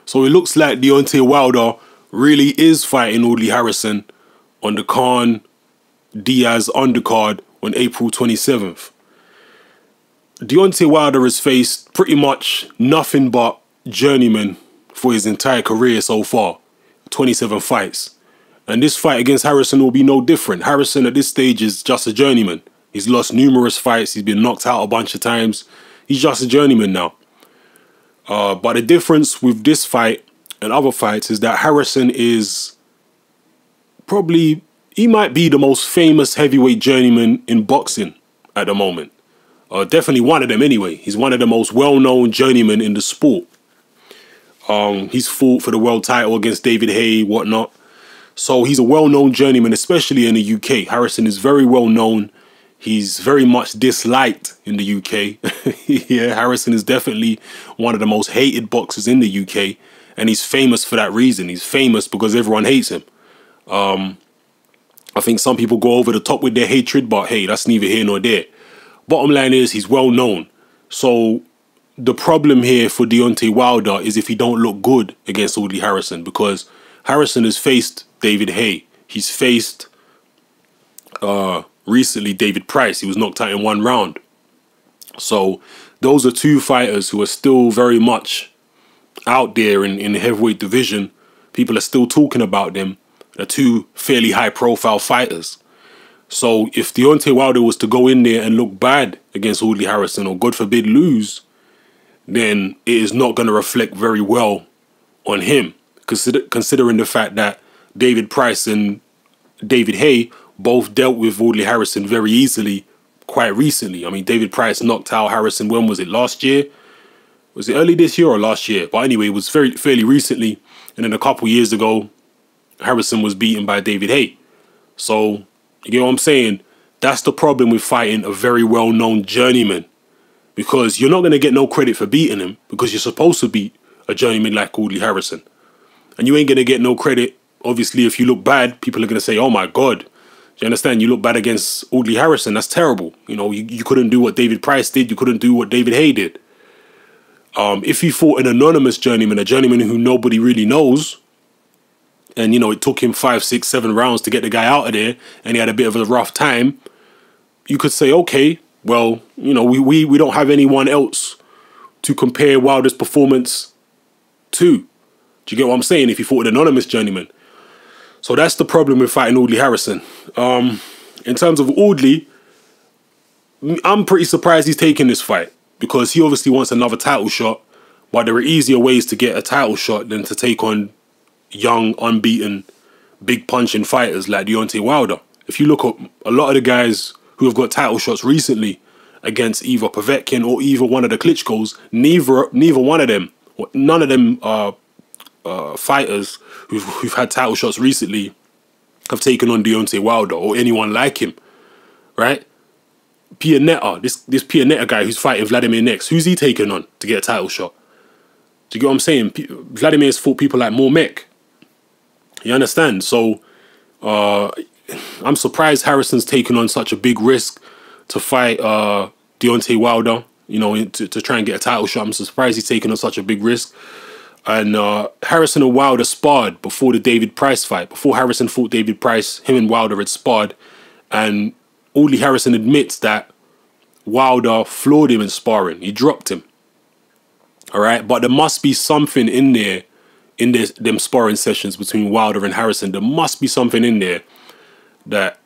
So it looks like Deontay Wilder really is fighting Audley Harrison on the Khan Diaz undercard on April 27th. Deontay Wilder has faced pretty much nothing but journeymen for his entire career so far. 27 fights. And this fight against Harrison will be no different. Harrison at this stage is just a journeyman. He's lost numerous fights. He's been knocked out a bunch of times. He's just a journeyman now. But the difference with this fight and other fights is that Harrison is probably, he might be the most famous heavyweight journeyman in boxing at the moment. Definitely one of them anyway. He's one of the most well-known journeymen in the sport. He's fought for the world title against David Haye, whatnot. So he's a well-known journeyman, especially in the UK. Harrison is very well-known. He's very much disliked in the UK. Yeah, Harrison is definitely one of the most hated boxers in the UK. And he's famous for that reason. He's famous because everyone hates him. I think some people go over the top with their hatred, but hey, that's neither here nor there. Bottom line is he's well-known. So the problem here for Deontay Wilder is if he don't look good against Audley Harrison, because Harrison has faced David Haye. He's faced recently David Price. He was knocked out in 1 round. So those are two fighters who are still very much out there in the heavyweight division. People are still talking about them. They're two fairly high-profile fighters. So if Deontay Wilder was to go in there and look bad against Audley Harrison, or God forbid lose, then it is not going to reflect very well on him, considering the fact that David Price and David Haye both dealt with Audley Harrison very easily quite recently. I mean, David Price knocked out Harrison, when was it, last year? Was it early this year or last year? But anyway, it was fairly recently. And then a couple years ago, Harrison was beaten by David Haye. So, you get what I'm saying? That's the problem with fighting a very well-known journeyman. Because you're not going to get no credit for beating him, because you're supposed to beat a journeyman like Audley Harrison. And you ain't going to get no credit, obviously, if you look bad. People are going to say, oh my God. Do you understand? You look bad against Audley Harrison. That's terrible. You know, you couldn't do what David Price did. You couldn't do what David Haye did. If he fought an anonymous journeyman, a journeyman who nobody really knows, and, you know, it took him 5, 6, 7 rounds to get the guy out of there, and he had a bit of a rough time, you could say, okay, well, you know, we don't have anyone else to compare Wilder's performance to. Do you get what I'm saying? If he fought an anonymous journeyman. So that's the problem with fighting Audley Harrison. In terms of Audley, I'm pretty surprised he's taking this fight, because he obviously wants another title shot, but there are easier ways to get a title shot than to take on young, unbeaten, big punching fighters like Deontay Wilder. If you look at a lot of the guys who have got title shots recently against either Povetkin or either one of the Klitschko's, neither one of them, none of them fighters who've had title shots recently have taken on Deontay Wilder or anyone like him, right? Pianetta, this Pianetta guy who's fighting Vladimir next, who's he taking on to get a title shot? Do you get what I'm saying? Vladimir's fought people like Mormek. You understand? So I'm surprised Harrison's taken on such a big risk to fight Deontay Wilder, you know, to try and get a title shot. I'm surprised he's taken on such a big risk. And Harrison and Wilder sparred before the David Price fight. Before Harrison fought David Price, him and Wilder had sparred. And Audley Harrison admits that Wilder floored him in sparring. He dropped him. All right? But there must be something in there, in them sparring sessions between Wilder and Harrison. There must be something in there that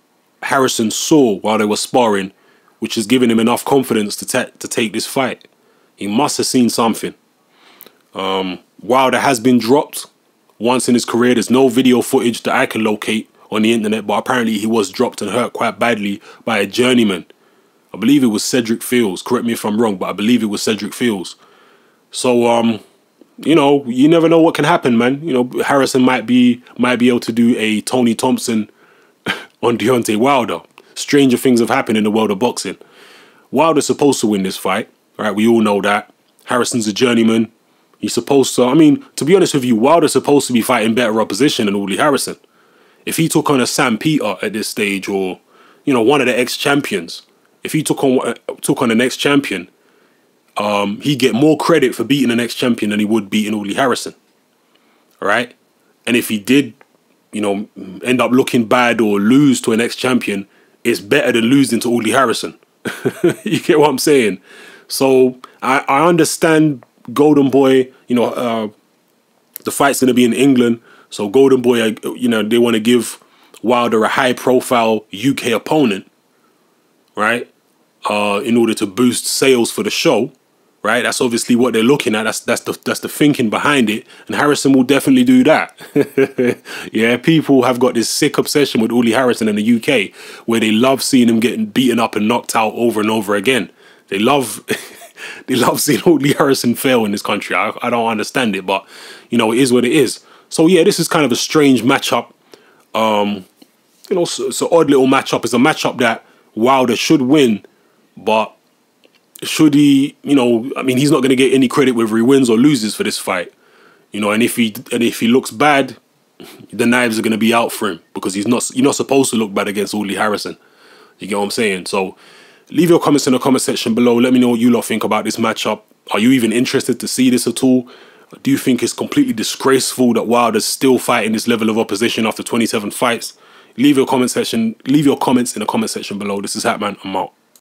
Harrison saw while they were sparring, which has given him enough confidence to take this fight. He must have seen something. Wilder has been dropped once in his career. There's no video footage that I can locate on the internet, but apparently he was dropped and hurt quite badly by a journeyman. I believe it was Cedric Fields. Correct me if I'm wrong, but I believe it was Cedric Fields. So, you know, you never know what can happen, man. You know, Harrison might be able to do a Tony Thompson on Deontay Wilder. Stranger things have happened in the world of boxing. Wilder's supposed to win this fight, right? We all know that. Harrison's a journeyman. He's supposed to, I mean, to be honest with you, Wilder's supposed to be fighting better opposition than Audley Harrison. If he took on a Sam Peter at this stage, or, you know, one of the ex-champions, if he took on the next champion, he'd get more credit for beating the next champion than he would beating Audley Harrison. right? And if he did, you know, end up looking bad or lose to an ex-champion, it's better than losing to Audley Harrison. You get what I'm saying? So I understand Golden Boy, you know, the fight's going to be in England. So Golden Boy, you know, they want to give Wilder a high-profile UK opponent, right? In order to boost sales for the show, right? That's obviously what they're looking at. That's the thinking behind it. And Harrison will definitely do that. Yeah, people have got this sick obsession with Audley Harrison in the UK, where they love seeing him getting beaten up and knocked out over and over again. They love they love seeing Audley Harrison fail in this country. I don't understand it, but you know, it is what it is. So yeah, this is kind of a strange matchup. You know, it's an odd little matchup. It's a matchup that Wilder should win, but should he, you know, I mean, he's not going to get any credit whether he wins or loses for this fight, you know. And if he looks bad, the knives are going to be out for him, because you're not supposed to look bad against Audley Harrison. You get what I'm saying? So leave your comments in the comment section below. Let me know what you lot think about this matchup. Are you even interested to see this at all? Do you think it's completely disgraceful that Wilder's still fighting this level of opposition after 27 fights? Leave your comments in the comment section below. This is Hatman. I'm out.